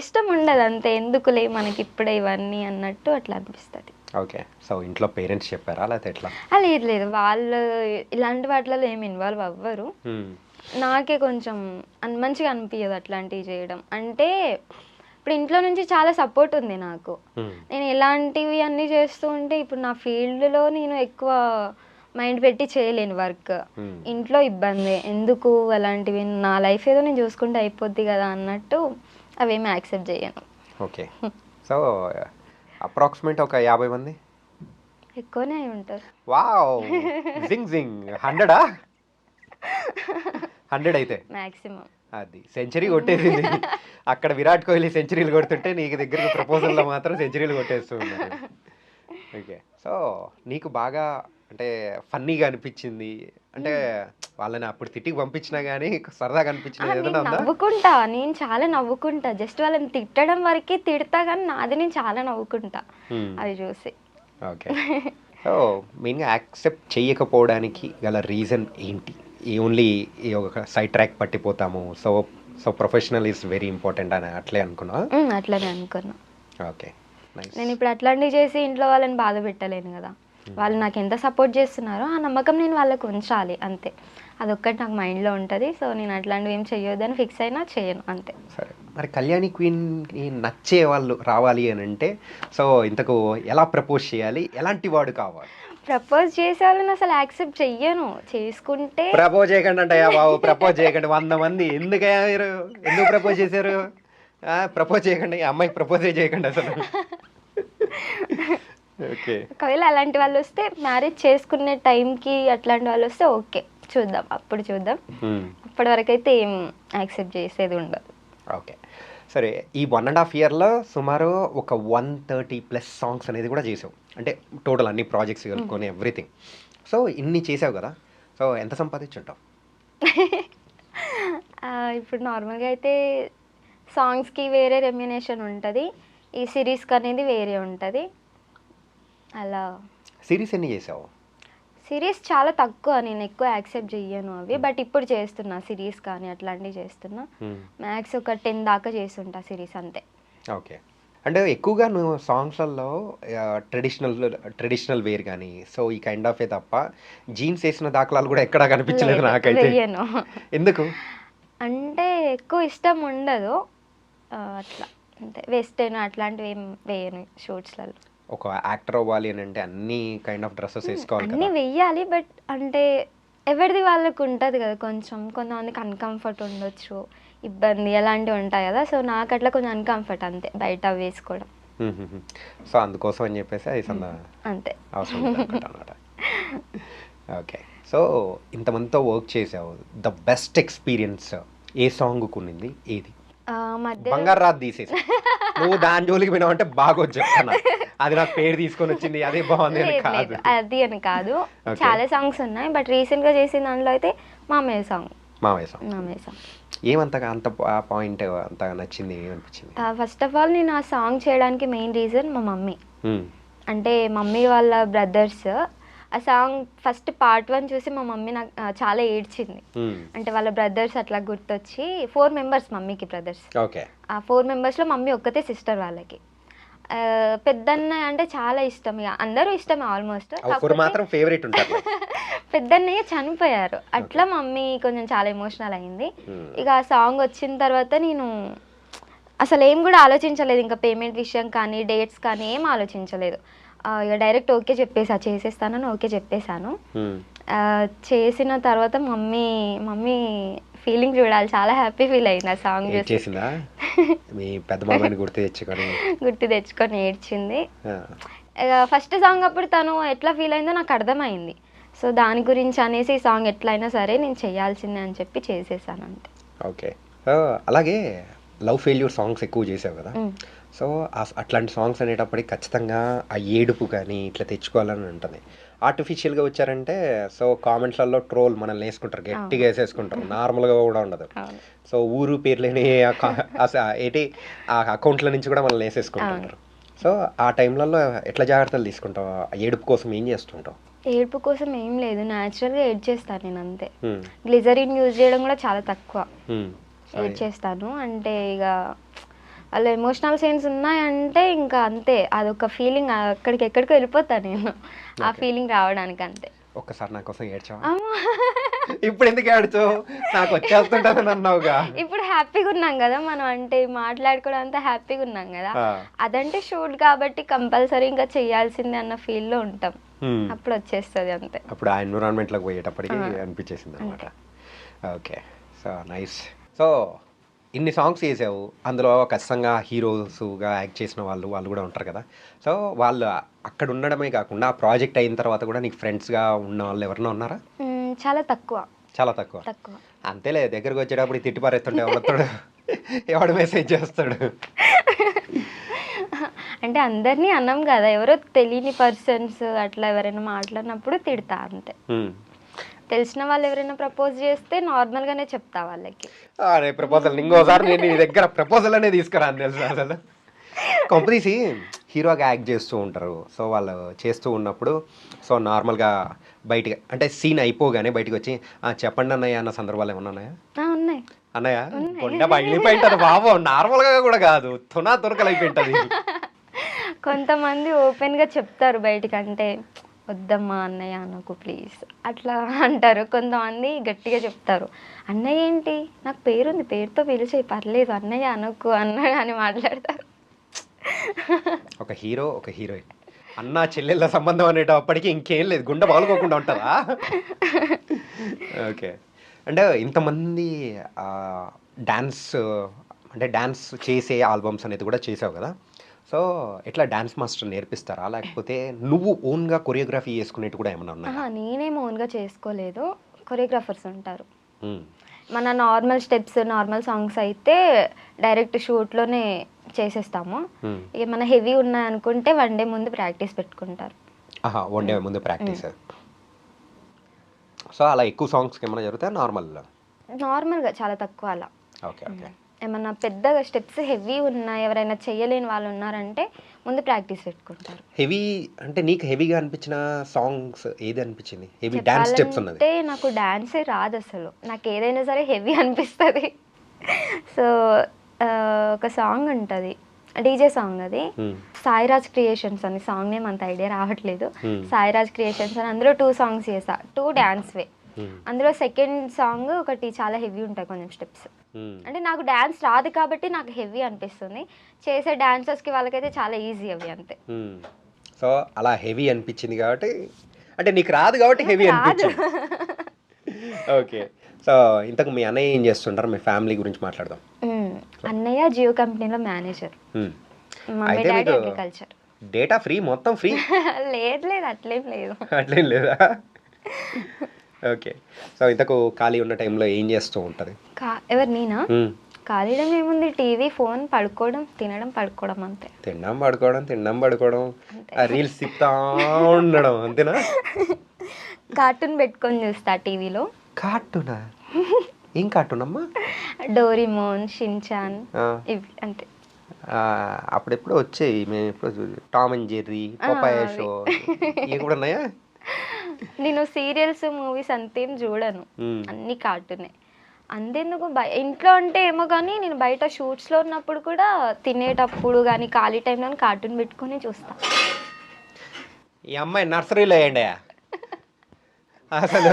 ఇష్టం ఉండదు అంతే, ఎందుకులే మనకి ఇప్పుడే ఇవన్నీ అన్నట్టు అట్లా అనిపిస్తుంది. ఓకే. సో ఇంట్లో పేరెంట్స్ చెప్పారా లేకపోతే ఎట్లా? లేదు లేదు, వాళ్ళు ఇలాంటి వాటిలో ఏమి ఇన్వాల్వ్ అవ్వరు. నాకే కొంచెం మంచిగా అనిపించదు అట్లాంటివి చేయడం. అంటే ఇప్పుడు ఇంట్లో నుంచి చాలా సపోర్ట్ ఉంది నాకు. నేను ఇలాంటివి అన్నీ చేస్తూ ఉంటే ఇప్పుడు నా ఫీల్డ్లో నేను ఎక్కువ మైండ్ పెట్టి చేయలేను వర్క్. ఇంట్లో ఇబ్బంది ఎందుకు, అలాంటివి నా లైఫ్ ఏదో నేను చూసుకుంటే అయిపోద్ది కదా అన్నట్టు అవేమీ యాక్సెప్ట్ చేయను. ఓకే. సో అప్రాక్సిమేట్ ఒక 50 మంది ఎక్కువనే అయి ఉంటారు. వావ్, జింగ్ జింగ్ 100 అయితే మ్యాక్సిమం. అది సెంచరీ కొట్టేసింది. అక్కడ విరాట్ కోహ్లీ సెంచరీలు కొడుతుంటే నీకు దగ్గరికి ప్రపోజల్లో మాత్రం సెంచరీలు కొట్టేస్తూ ఉన్నారు. ఓకే. సో నీకు బాగా అంటే ఫన్నీగా అనిపించింది అంటే వాళ్ళని అప్పుడు తిట్టికి పంపించినా కానీ సరదాగా అనిపించింది ఏదైనా ఉందా? నవ్వుకుంటా, నేను చాలా నవ్వుకుంటా. జస్ట్ వాళ్ళని తిట్టడం వరకే తిడతా, కానీ నాది నేను చాలా నవ్వుకుంటా అవి చూసి. ఓకే. సో మెయిన్గా యాక్సెప్ట్ చేయకపోవడానికి గల రీజన్ ఏంటి? ఓన్లీ ఈ ఒక సైడ్ ట్రాక్ పట్టిపోతాము, so so professional is very important అని అట్లే అనుకున్నా? అట్లనే అనుకున్నా. ఓకే. నేను ఇప్పుడు అట్లాంటివి చేసి ఇంట్లో వాళ్ళని బాధ పెట్టలేను కదా. వాళ్ళు నాకు ఎంత సపోర్ట్ చేస్తున్నారో ఆ నమ్మకం నేను వాళ్ళకు ఉంచాలి అంతే. అదొక్కటి నాకు మైండ్లో ఉంటుంది. సో నేను అట్లాంటివి ఏం చెయ్యొద్దని ఫిక్స్ అయినా చేయను అంతే. సరే, మరి కళ్యాణి క్వీన్కి నచ్చే వాళ్ళు రావాలి అని అంటే సో ఇంతకు ఎలా ప్రపోజ్ చేయాలి, ఎలాంటి వాడు కావాలి? ప్రపోజ్ చేసే వాళ్ళని అసలు యాక్సెప్ట్ చెయ్యను. చేసుకుంటే ప్రపోజ్ చేయకండి అంటయ్యా బాబు, ప్రపోజ్ చేయకండి. 100 మంది ఎందుకయ్యా మీరు ఎందుకు ప్రపోజ్ చేశారు? ప్రపోజ్ చేయకండి, అమ్మాయికి ప్రపోజ్ చేయకండి అసలు. ఓకే. ఒకవేళ అలాంటి వాళ్ళు వస్తే మ్యారేజ్ చేసుకునే టైంకి అట్లాంటి వాళ్ళు వస్తే ఓకే, చూద్దాం, అప్పుడు చూద్దాం. అప్పటి వరకు అయితే ఏం యాక్సెప్ట్ చేసేది ఉండదు. ఓకే. సరే, ఈ 1.5 yearలో సుమారు ఒక 130+ సాంగ్స్ అనేది కూడా చేసావు, అంటే టోటల్ అన్ని ప్రాజెక్ట్స్ కలుపుకొని ఎవ్రీథింగ్. సో ఇన్ని చేసావు కదా, సో ఎంత సంపాదించుంటావు? ఇప్పుడు నార్మల్గా అయితే సాంగ్స్కి వేరే రెమ్యునేషన్ ఉంటుంది, ఈ సిరీస్కి అనేది వేరే ఉంటుంది. అలా సిరీస్ ఎన్ని చేసావు? సిరీస్ చాలా తక్కువ, నేను ఎక్కువ యాక్సెప్ట్ చెయ్యను అవి. బట్ ఇప్పుడు చేస్తున్నా సిరీస్ కానీ అట్లాంటివి చేస్తున్నా. మ్యాక్స్ ఒక 10 దాకా చేస్తుంటా సిరీస్ అంతే. ఓకే. అంటే ఎక్కువగా నువ్వు సాంగ్స్లలో ట్రెడిషనల్ వేర్ కానీ సో ఈ కైండ్ ఆఫ్ ఏ తప్ప జీన్స్ వేసిన దాఖలాలు కూడా ఎక్కడా కనిపించలేదు నాకైతే. వెయ్యను. ఎందుకు అంటే ఎక్కువ ఇష్టం ఉండదు అట్లా అంతే. వెస్టర్న్ అట్లాంటివి ఏం వేయను షూట్స్లలో. ఒక యాక్టర్ అవ్వాలి అని అంటే అన్ని కైండ్ ఆఫ్ డ్రెస్సెస్ వేసుకోవాలి అన్నీ వెయ్యాలి, బట్ అంటే ఎవరిది వాళ్ళకు ఉంటుంది కదా, కొంచెం కొంతమందికి అన్కంఫర్ట్ ఉండొచ్చు, ఇబ్బంది అలాంటివి ఉంటాయి కదా. సో నాకు అట్లా కొంచెం అన్కంఫర్ట్ అంతే బయట వేసుకోవడం. సో అందుకోసం అని చెప్పేసి అది అంతే అవసరం అనమాట. ఓకే. సో ఇంతమందితో వర్క్ చేసావు, ద బెస్ట్ ఎక్స్పీరియన్స్ ఏ సాంగ్ కొన్నింది ఏది? బంగారు రాత్ తీసేసి నువ్వు దాని జోలికి పోయినావు అంటే బాగొచ్చు చెప్తాను, అది నాకు పేరు తీసుకొని వచ్చింది అదే బాగుంది అని కాదు. అది అని కాదు, చాలా సాంగ్స్ ఉన్నాయి, బట్ రీసెంట్ గా చేసిన దాంట్లో అయితే మామయ్య సాంగ్. ఏమంతగా అంత పాయింట్ అంతగా నచ్చింది, ఏమనిపించింది? ఫస్ట్ ఆఫ్ ఆల్ నేను ఆ సాంగ్ చేయడానికి మెయిన్ రీజన్ మా మమ్మీ. అంటే మమ్మీ వాళ్ళ బ్రదర్స్ ఆ సాంగ్ ఫస్ట్ పార్ట్ 1 చూసి మా మమ్మీ నాకు చాలా ఏడ్చింది. అంటే వాళ్ళ బ్రదర్స్ అట్లా గుర్తొచ్చి 4 members మమ్మీకి బ్రదర్స్. ఆ 4 members లో మమ్మీ ఒక్కతే సిస్టర్ వాళ్ళకి. పెద్దన్నయ్య అంటే చాలా ఇష్టం, ఇక అందరూ ఇష్టమే ఆల్మోస్ట్. ఒకరు మాత్రం ఫేవరెట్ ఉంటారు. పెద్దన్నయ్య చనిపోయారు, అట్లా మమ్మీ కొంచెం చాలా ఎమోషనల్ అయింది. ఇక ఆ సాంగ్ వచ్చిన తర్వాత నేను అసలు ఏం కూడా ఆలోచించలేదు, ఇంకా పేమెంట్ విషయం కానీ డేట్స్ కానీ ఏం ఆలోచించలేదు. ఇక డైరెక్ట్ ఓకే చెప్పేసా, చేసేస్తానని ఓకే చెప్పేశాను. చేసిన తర్వాత మమ్మీ ఫీలింగ్ చూడాలి, చాలా హ్యాపీ ఫీల్ అయింది ఆ సాంగ్ చేసిందా? మీ పెద్ద మామని గుర్తు తెచ్చుకొని ఏడ్చింది. ఫస్ట్ సాంగ్ అప్పుడు తను ఎట్లా ఫీల్ అయిందో నాకు అర్థమైంది. సో దాని గురించి అనేసి ఈ సాంగ్ ఎట్లయినా సరే నేను చేయాల్సిందే అని చెప్పి చేసేసాను అంతే. ఓకే. అలాగే లవ్ ఫెయిల్యూర్ సాంగ్స్ ఎక్కువ చేసావు కదా, సో అట్లాంటి సాంగ్స్ అనేటప్పటికి ఖచ్చితంగా ఆ ఏడుపు కానీ ఇట్లా తెచ్చుకోవాలని ఉంటుంది. ఆర్టిఫిషియల్గా వచ్చారంటే సో కామెంట్స్లలో ట్రోల్ మనల్ని వేసుకుంటారు, గట్టిగా వేసేసుకుంటారు, నార్మల్గా కూడా ఉండదు. సో ఊరు పేర్లేని ఏంటి ఆ అకౌంట్ల నుంచి కూడా మనల్ని వేసేసుకుంటారు. సో ఆ టైంలలో ఎట్లా జాగ్రత్తలు తీసుకుంటావు? ఏడుపు కోసం ఏం చేస్తుంటావు? ఏడుపు కోసం ఏం లేదు, న్యాచురల్గా ఏడ్ చేస్తాను నేను అంతే. గ్లిజరిన్ యూజ్ చేయడం కూడా చాలా తక్కువ ఏడ్ చేస్తాను. అంటే ఇక వాళ్ళు ఎమోషనల్ సీన్స్ ఉన్నాయంటే ఇంకా అంతే, అదొక ఫీలింగ్, అక్కడికి ఎక్కడికి వెళ్ళిపోతాను నేను ఆ ఫీలింగ్ రావడానికి అంతే. ఒక్కసారి నా కోసం ఏడ్చావా? ఇప్పుడు ఎందుకు ఏడ్చావు? నాకు వచ్చేస్తుంటది అన్నావుగా. ఇప్పుడు హ్యాపీగా ఉన్నాం కదా మనం, అంటే మాట్లాడుకోవడం అంతా హ్యాపీగా ఉన్నాం కదా, అదంటే షూట్ కాబట్టి కంపల్సరీ ఇంకా చేయాల్సిందే అన్న ఫీల్ లో ఉంటాం, అప్పుడు వచ్చేస్తుంది అంతే. అప్పుడు ఆ ఎన్విరాన్మెంట్ లోకి పోయేటప్పటికి అనిపించేసింది అనమాట. Okay, so nice. సో ఇన్ని సాంగ్స్ చేసావు, అందులో ఖచ్చితంగా హీరోస్గా యాక్ట్ చేసిన వాళ్ళు కూడా ఉంటారు కదా. సో వాళ్ళు అక్కడ ఉండడమే కాకుండా ఆ ప్రాజెక్ట్ అయిన తర్వాత కూడా నీకు ఫ్రెండ్స్గా ఉన్న వాళ్ళు ఎవరైనా ఉన్నారా? చాలా తక్కువ. అంతేలే, దగ్గరకు వచ్చేటప్పుడు తిట్టి పారేస్తుంటే ఎవడు మెసేజ్ చేస్తాడు? అంటే అందరినీ అన్నాం కదా, ఎవరో తెలియని పర్సన్స్ అట్లా ఎవరైనా మాట్లాడినప్పుడు తిడతా అంతే. తెలిసిన వాళ్ళు ఎవరైనా ప్రపోజ్ చేస్తే నార్మల్గానే చెప్తా వాళ్ళకి. అరే ప్రపోజల్, ఇంకోసారి నేను నీ దగ్గర ప్రపోజల్ అనేది తీసుకురాను తెలుసు. అసలు కంపెనీసి హీరోగా యాక్ట్ చేస్తూ ఉంటారు. సో వాళ్ళు చేస్తూ ఉన్నప్పుడు సో నార్మల్గా బయటికి అంటే సీన్ అయిపోగానే బయటకు వచ్చి చెప్పండి అన్నయ్య అన్న సందర్భాలు ఏమన్నా ఉన్నాయా? ఉన్నాయి అన్నయ్య, కొండ బయలుపోయి ఉంటుంది బాబు, నార్మల్గా కూడా కాదు, తునకలు అయిపోయింటుంది. కొంతమంది ఓపెన్గా చెప్తారు బయటికి, అంటే వద్దమ్మా అన్నయ్య అనకు ప్లీజ్ అట్లా అంటారు. కొంతమంది గట్టిగా చెప్తారు, అన్నయ్య ఏంటి, నాకు పేరుంది, పేరుతో పిలిచే పర్లేదు, అన్నయ్య అనకు అన్న అని మాట్లాడతారు. ఒక హీరో ఒక హీరోయిన్ అన్న చెల్లెళ్ళ సంబంధం అనేటప్పటికీ ఇంకేం లేదు, గుండె బాగుకోకుండా ఉంటుందా? ఓకే. అంటే ఇంతమంది డాన్స్ చేసే ఆల్బమ్స్ అనేది కూడా చేసావు కదా, సో ఎట్లా డాన్స్ మాస్టర్ నేర్పిస్తారా, లేకపోతే నువ్వు ఓన్గా కొరియోగ్రఫీ చేసుకునేట్టు కూడా ఏమన్నా ఉన్నాయా? నేనేం ఓన్గా చేసుకోలేదు, కొరియోగ్రాఫర్స్ ఉంటారు. మన నార్మల్ స్టెప్స్ నార్మల్ సాంగ్స్ అయితే డైరెక్ట్ షూట్లోనే చేసేస్తాము. ఇక మన హెవీ ఉన్నాయనుకుంటే 1 డే ముందు ప్రాక్టీస్ పెట్టుకుంటారు. 1 డే ముందు ప్రాక్టీస్. సో అలా ఎక్కువ సాంగ్స్కి ఏమైనా జరుగుతాయి? నార్మల్గా చాలా తక్కువ అలా. Okay okay. ఏమన్నా పెద్దగా స్టెప్స్ హెవీ ఉన్నాయి, ఎవరైనా చేయలేని వాళ్ళు ఉన్నారంటే ముందు ప్రాక్టీస్ పెట్టుకుంటారు. హెవీ అంటే నీకు హెవీగా అనిపించిన సాంగ్స్ ఏది అనిపించింది? హెవీ డాన్స్ స్టెప్స్ ఉన్నది. అంటే నాకు డాన్సే రాదు అసలు, నాకు ఏదైనా సరే హెవీ అనిపిస్తుంది. సో ఒక సాంగ్ ఉంటుంది, డీజే సాంగ్, అది సాయిరాజ్ క్రియేషన్స్ అని సాంగ్ నేమ్ అంత ఐడియా రావట్లేదు. సాయిరాజ్ క్రియేషన్స్ అని అందులో 2 సాంగ్స్ చేసా, 2 డాన్స్ వే. అందులో సెకండ్ సాంగ్ ఒకటి చాలా హెవీ ఉంటాయి కొంచెం స్టెప్స్. అంటే నాకు డాన్స్ రాదు కాబట్టి నాకు హెవీ అనిపిస్తుంది, చేసే డాన్సర్స్కి వాళ్ళకైతే చాలా ఈజీ అవి అంతే. సో అలా హెవీ అనిపించింది కాబట్టి, అంటే నీకు రాదు కాబట్టి హెవీ అనిపించింది. ఓకే. సో ఇంతకు మీ అన్నయ్య ఏం చేస్తుంటారు? మీ ఫ్యామిలీ గురించి మాట్లాడదాం. అన్నయ్య జియో కంపెనీలో manager, mummy daddy agriculture. Data free, మొత్తం ఫ్రీ? లేదు అట్లేం లేదు. అట్లేం లేదా? ఓకే. సో ఇంతకు ఖాళీ ఉన్న టైంలో ఏం చేస్తూ ఉంటుంది? ఎవరు నేనా? ఖాళీడం ఏముంది, టీవీ, ఫోన్, పడుకోవడం, తినడం, పడుకోవడం అంతే. తినడం పడుకోవడం, రీల్స్ తిప్పుతా ఉండడం అంతేనా? కార్టూన్ పెట్టుకొని చూస్తా టీవీలో. కార్టూనా? ఏం కార్టూన్ అమ్మా? డోరేమోన్, షిన్చాన్ ఇవి అంతే. అప్పుడెప్పుడు వచ్చాయి, మేము ఎప్పుడు Tom and Jerry, Popeye show ఇవి కూడా ఉన్నాయా? నేను సీరియల్స్ మూవీస్ అంతేం చూడను, అన్ని కార్టూనే. అంతెందుకు ఇంట్లో అంటే ఏమో కానీ నేను బయట షూట్స్లో ఉన్నప్పుడు కూడా తినేటప్పుడు కానీ ఖాళీ టైంలో కార్టూన్ పెట్టుకొని చూస్తా. ఈ అమ్మాయి నర్సరీలో వేయండి అసలు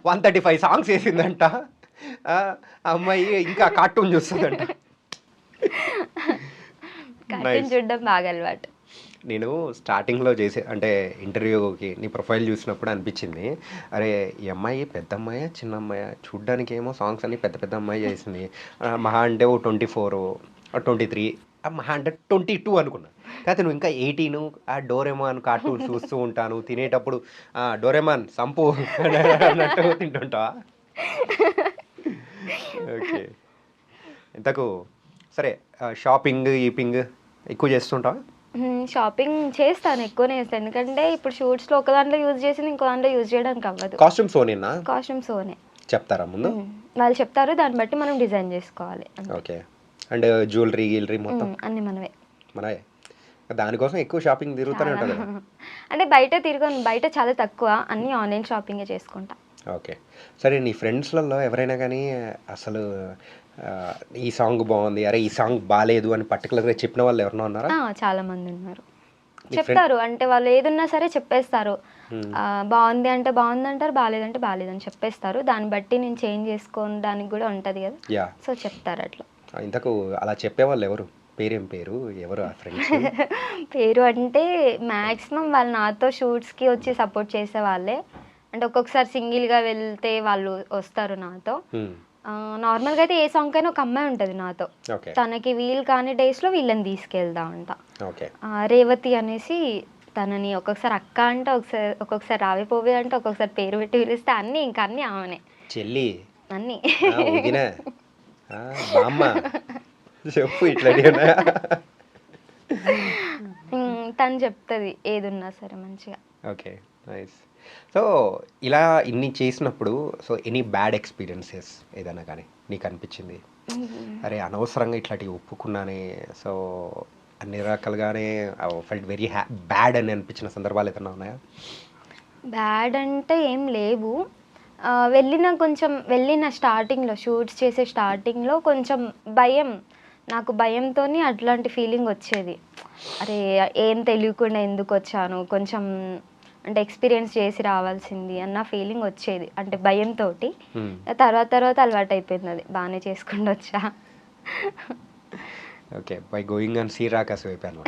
135 సాంగ్స్ వేసిందంట. అమ్మాయి ఇంకా కార్టూన్ చూస్తుందంట. కార్టూన్ చూడడం బాగా అలవాటు. నేను స్టార్టింగ్లో అంటే ఇంటర్వ్యూకి నీ ప్రొఫైల్ చూసినప్పుడు అనిపించింది, అరే ఈ అమ్మాయి పెద్ద అమ్మాయి చిన్న అమ్మాయి, చూడ్డానికి ఏమో సాంగ్స్ అన్ని పెద్ద పెద్ద అమ్మాయి చేసింది, మహా అంటే 24 23, మహా అంటే 22 అనుకున్నా. కాకపోతే నువ్వు ఇంకా 18, ఆ డోరేమాన్ కార్టూన్ చూస్తూ ఉంటాను, తినేటప్పుడు డోరేమాన్ సంపు అన్నట్టు తింటుంటావా? ఓకే. ఇంతకు సరే, షాపింగ్ ఈపింగ్ ఎక్కువ చేస్తుంటావా? షాపింగ్ చేస్తాను, ఎక్కువనే చేస్తాను. ఎందుకంటే ఇప్పుడు షూట్స్లో ఒక దాంట్లో యూజ్ చేసింది ఇంకో దాంట్లో యూజ్ చేయడానికి అవ్వదు. కాస్ట్యూమ్స్ ఓనేనా? కాస్ట్యూమ్స్ ఓనే చెప్తారా ముందు? వాళ్ళు చెప్తారు, దాన్ని బట్టి మనం డిజైన్ చేసుకోవాలి. ఓకే. అండ్ జ్యువెలరీ మొత్తం అన్ని మనమే. దానికోసం ఎక్కువ షాపింగ్ తిరుగుతూనే ఉంటుంది. అంటే బయట తిరగను, బయట చాలా తక్కువ, అన్ని ఆన్లైన్ షాపింగే చేసుకుంటా. ఓకే. సరే, నీ ఫ్రెండ్స్లలో ఎవరైనా కానీ అసలు ఈ సాంగ్ బాగుంది, అరే ఈ సాంగ్ బాగాలేదు అని పర్టికులర్గా చెప్పిన వాళ్ళు ఎవరైనా ఉన్నారా? చాలా మంది ఉన్నారు. చెప్తారు, అంటే వాళ్ళు ఏదున్నా సరే చెప్పేస్తారు. బాగుంది అంటే బాగుంది అంటారు, బాగాలేదంటే బాగాలేదని చెప్పేస్తారు. దాన్ని బట్టి నేను చేంజ్ చేసుకోవడానికి కూడా ఉంటుంది కదా, సో చెప్తారు అట్లా. ఇంతకు అలా చెప్పేవాళ్ళు ఎవరు? పేరేం పేరు, ఎవరు ఆ ఫ్రెండ్స్? పేరు అంటే మ్యాక్సిమం వాళ్ళు నాతో షూట్స్కి వచ్చి సపోర్ట్ చేసే వాళ్ళే. అంటే ఒక్కొక్కసారి సింగిల్గా వెళ్తే వాళ్ళు వస్తారు నాతో. నార్మల్గా అయితే ఏ సాంగ్ అయినా ఒక అమ్మాయి ఉంటుంది నాతో. తనకి వీలు కాని డేస్లో వీళ్ళని తీసుకెళ్తా ఉంటా. రేవతి అనేసి తనని ఒక్కొక్కసారి అక్క అంటే, ఒక్కొక్కసారి రావిపోవే అంటే, ఒక్కొక్కసారి పేరు పెట్టి పిలిస్తే అన్నీ ఇంకా అన్నీ ఆమెనే. చెల్లి అన్నీ చెప్పు ఇట్లా. తను చెప్తుంది ఏదున్నా సరే మంచిగా. Okay, nice. సో ఇలా ఇన్ని చేసినప్పుడు సో ఎనీ బ్యాడ్ ఎక్స్పీరియన్సెస్ ఏదైనా కానీ నీకు అనిపించింది, అరే అనవసరంగా ఇట్లాంటివి ఒప్పుకున్నానే, సో అన్ని రకాలుగానే ఫెల్ట్ వెరీ బ్యాడ్ అని అనిపించిన సందర్భాలు ఏదైనా ఉన్నాయా? బ్యాడ్ అంటే ఏం లేవు. వెళ్ళిన స్టార్టింగ్లో షూట్స్ చేసే స్టార్టింగ్లో కొంచెం నాకు భయంతో అట్లాంటి ఫీలింగ్ వచ్చేది. అరే ఏం తెలియకుండా ఎందుకు వచ్చాను, కొంచెం అంటే ఎక్స్పీరియన్స్ చేసి రావాల్సింది అన్న ఫీలింగ్ వచ్చేది, అంటే భయంతో. తర్వాత అలవాటు అయిపోయింది, అది బాగానే చేసుకుంటూ వచ్చా. ఓకే, బై గోయింగ్ ఆన్ సీరాకాస్ అయిపోయాను.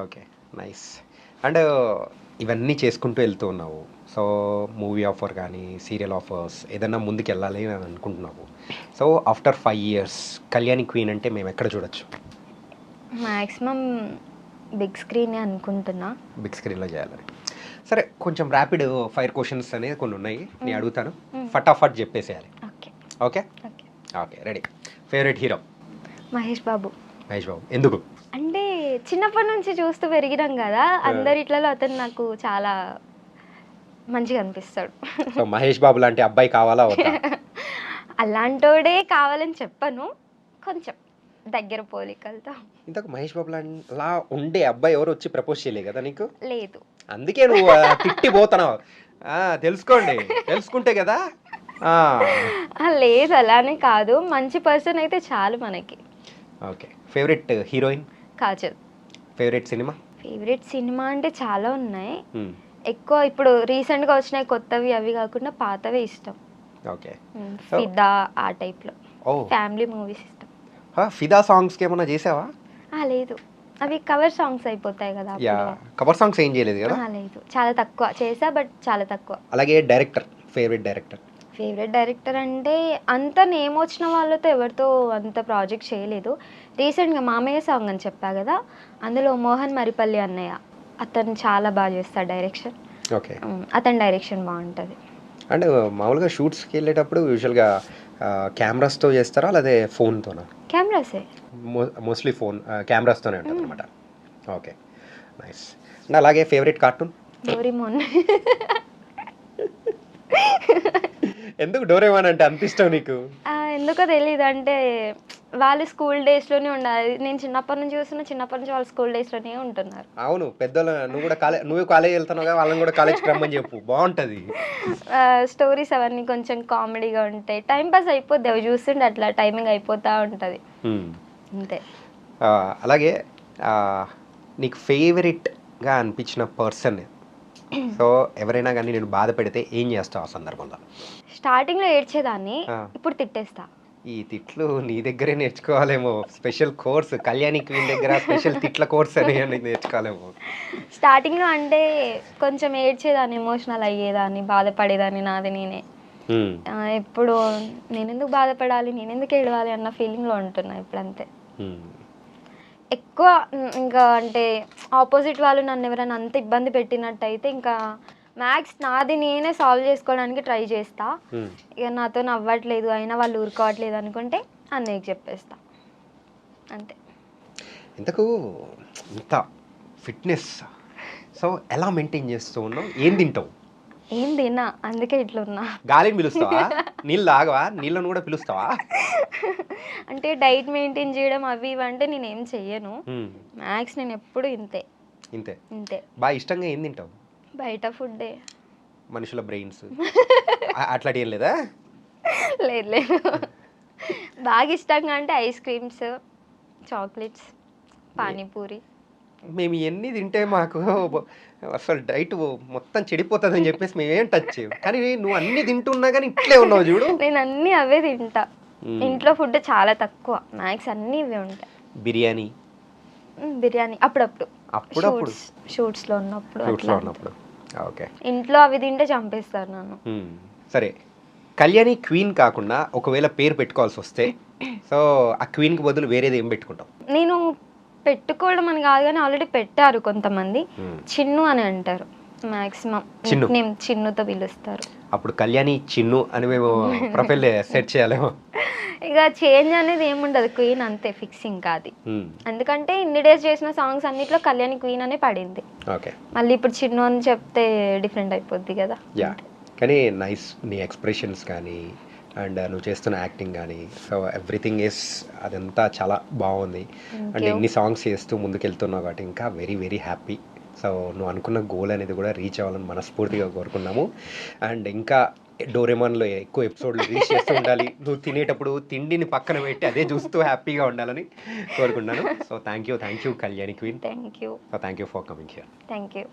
Okay, nice. అండ్ ఇవన్నీ చేసుకుంటూ వెళ్తూ ఉన్నావు, సో మూవీ ఆఫర్ కానీ సీరియల్ ఆఫర్స్ ఏదైనా ముందుకు వెళ్ళాలి అని అనుకుంటున్నావు. So after 5 years Kalyani queen అంటే మేము ఎక్కడ చూడొచ్చు? మ్యాక్సిమం బిగ్ స్క్రీనే అనుకుంటున్నా. బిగ్ స్క్రీన్లో చేయాలని. సరే, కొంచెం ర్యాపిడ్ ఫైర్ క్వశ్చన్స్ అనేది కొన్ని ఉన్నాయి, నేను అడుగుతాను, ఫటాఫట్ చెప్పేసేయాలి. Okay okay okay, ready. Favourite hero? Mahesh Babu. ఎందుకు? అంటే చిన్నప్పటి నుంచి చూస్తూ పెరిగినాం కదా, అందరి ఇట్లలో అతను నాకు చాలా మంచిగా అనిపిస్తాడు. సో మహేష్ బాబు లాంటి అబ్బాయి కావాలా? అలాంటోడే కావాలని చెప్పను, కొంచెం దగ్గర పోలికలతో. ఇంతకు మహేష్ బాబు లా ఉండే అబ్బాయి ఎవరు వచ్చి ప్రపోజ్ చేయలే కదా నీకు? లేదు. అందుకే నువ్వు తిట్టిపోతున్నావు. తెలుసుకుంటే కదా. లేదు, అలానే కాదు, మంచి పర్సన్ అయితే చాలు మనకి. Okay. Favourite heroine? Kajal. Favourite cinema? Favourite cinema అంటే చాలా ఉన్నాయి. ఎక్కువ ఇప్పుడు రీసెంట్గా వచ్చినాయి కొత్తవి అవి కాకుండా పాతవే ఇష్టం. ఓకే. ఫిదా ఆ టైప్లో ఫ్యామిలీ మూవీస్ ఇష్టం. ఫిదా సాంగ్స్కి ఏమన్నా చేసావా? లేదు, అవి కవర్ సాంగ్స్ అయిపోతాయి కదా. కవర్ సాంగ్స్ ఏం చేయలేదు కదా? లేదు, చాలా తక్కువ చేసా, బట్ చాలా తక్కువ. అలాగే డైరెక్టర్? ఫేవరెట్ డైరెక్టర్ అంటే అంత నేమ్ వచ్చిన వాళ్ళతో ఎవరితో అంత ప్రాజెక్ట్ చేయలేదు. రీసెంట్గా మామయ్య సాంగ్ అని చెప్పా కదా, అందులో మోహన్ మరిపల్లి అన్నయ్య, అతను చాలా బాగా చేస్తాడు డైరెక్షన్. ఓకే. అతని డైరెక్షన్ బాగుంటుంది. అంటే మామూలుగా షూట్స్కి వెళ్ళేటప్పుడు యూజువల్గా కెమెరాస్తో చేస్తారా లేదా ఫోన్తోనా? కెమెరాసే, మోస్ట్లీ కెమెరాస్తోనే ఉంటుంది అనమాట. Okay, nice. అండ్ అలాగే ఫేవరెట్ కార్టూన్? డోరేమోన్. ఎందుకు డోరేమోన్ అంటే అంత ఇష్టం నీకు? ఎందుకో తెలీదు. అంటే వాళ్ళు స్కూల్ డేస్‌లోనే ఉండాలి. నేను చిన్నప్పటి నుంచి చూస్తున్నా, చిన్నప్పటి నుంచి వాళ్ళు స్కూల్ డేస్‌లోనే ఉంటున్నారు. అవును. పెద్దోళ్ళు నువ్వు కూడా నువ్వు కాలేజ్ వెళ్తున్నావుగా, వాళ్ళని కూడా కాలేజ్‌కి రమ్మని చెప్పు. బావుంటది. స్టోరీస్ అవన్నీ కొంచెం కామెడీగా ఉంటాయి. టైమ్ పాస్ అయిపోద్ది. అవి చూస్తుంటే అట్లా టైమింగ్ అయిపోతా ఉంటది. అంతే. అలాగే నీకు ఫేవరెట్‌గా అనిపించిన పర్సన్ సో ఎవరైనా గానీ నిన్ను బాధ పెడితే ఏం చేస్తావు ఆ సందర్భంలో? స్టార్టింగ్‌లో ఏడ్చేదాన్ని. ఇప్పుడు తిట్టేస్తా. ఈ తిట్లు నీ దగ్గరే నేర్చుకోవాలేమో. స్పెషల్ కోర్స్ కళ్యాణి క్వీన్ దగ్గర స్పెషల్ తిట్ల కోర్స్ అని నేర్చుకోవాలేమో. స్టార్టింగ్‌లో అంటే కొంచెం ఏడ్చేదాన్ని, ఎమోషనల్ అయ్యేదాన్ని, బాధపడేదాన్ని నాది నేనే. ఇప్పుడు నేనెందుకు బాధపడాలి, నేనెందుకు ఏడవాలి అన్న ఫీలింగ్‌లో ఉంటున్నా ఇప్పుడంతే. ఎక్కువ ఇంకా అంటే ఆపోజిట్ వాళ్ళు నన్ను ఎవరైనా అంత ఇబ్బంది పెట్టినట్టయితే ఇంకా మ్యాక్స్ నాది నేనే సాల్వ్ చేసుకోవడానికి ట్రై చేస్తా. ఇక నాతో నవ్వట్లేదు అయినా వాళ్ళు ఊరుకోవట్లేదు అనుకుంటే అన్నయ్యకి చెప్పేస్తా అంతే. ఇంతకు ఇంత ఫిట్నెస్ సో ఎలా మెయింటైన్ చేస్తూ ఉన్నావు? ఏం తింటావు? ఏం తిన్నా, అందుకే ఇట్లున్నా. గాలిని పిలుస్తావా? నీళ్ళు తాగవా? నీళ్ళను కూడా పిలుస్తావా? అంటే డైట్ మెయింటైన్ చేయడం అవి ఇవి అంటే నేనేం చెయ్యను. మ్యాక్స్ నేను ఎప్పుడు ఇంతే ఇంతే. ఇంతే. బాగా ఇష్టంగా ఏం తింటావు? బయట ఫుడ్డే. మనుషుల బ్రెయిన్స్ అట్లాంటి ఏం లేదా? లేదు లేదు. బాగా ఇష్టంగా అంటే ఐస్ క్రీమ్స్, చాక్లెట్స్, పానీపూరి. మేము ఇవన్నీ తింటే మాకు అసలు డైట్ మొత్తం చెడిపోతుందని చెప్పేసి మేమేం టచ్ చేయం. కానీ నువ్వు అన్ని తింటున్నా కానీ ఇట్లే ఉన్నావు చూడు. నేను అన్నీ అవే తింటా. ఇంట్లో ఫుడ్ చాలా తక్కువ, మ్యాక్స్ అన్నీ ఇవే ఉంటాయి. బిర్యానీ బిర్యానీ అప్పుడప్పుడు, అప్పుడప్పుడు షూట్స్లో ఉన్నప్పుడు. ఓకే. ఇంట్లో అవి తింటే చంపేస్తారు నన్ను. సరే, కళ్యాణి క్వీన్ కాకుండా ఒకవేళ పేరు పెట్టుకోవాల్సి వస్తే సో ఆ క్వీన్కి బదులు వేరేది ఏం పెట్టుకుంటావు? నేను పెట్టుకోవడం అని కాదు కానీ ఆల్రెడీ పెట్టారు కొంతమంది. చిన్ను అని అంటారు మ్యాక్సిమం. నేమ్ చిన్నుతో పిలుస్తారు. అప్పుడు కళ్యాణి చిన్ను అని మేము ప్రొఫైల్ సెట్ చేయాలేమో. ఇక చేంజ్ అనేది ఏముండదు, క్వీన్ అంతే ఫిక్సింగ్ కాదు. ఎందుకంటే ఇన్ని డేస్ చేసిన సాంగ్స్ అన్నిట్లో కళ్యాణి క్వీన్ అనే పడింది. ఓకే. మళ్ళీ ఇప్పుడు చిన్ను అని చెప్తే డిఫరెంట్ అయిపోద్ది కదా. యా, కానీ నైస్. నీ ఎక్స్ప్రెషన్స్ కానీ అండ్ నువ్వు చేస్తున్న యాక్టింగ్ కానీ సో ఎవ్రీథింగ్ ఈస్ అదంతా చాలా బాగుంది. అండ్ ఎన్ని సాంగ్స్ చేస్తూ ముందుకెళ్తున్నావు కాబట్టి ఇంకా వెరీ వెరీ హ్యాపీ. సో నువ్వు అనుకున్న గోల్ అనేది కూడా రీచ్ అవ్వాలని మనస్ఫూర్తిగా కోరుకున్నాము. అండ్ ఇంకా డోరేమాన్లో ఎక్కువ ఎపిసోడ్లు రీచ్ చేస్తూ ఉండాలి. నువ్వు తినేటప్పుడు తిండిని పక్కన పెట్టి అదే చూస్తూ హ్యాపీగా ఉండాలని కోరుకున్నాను. So thank you Kalyani queen. Thank you for coming here. Thank you.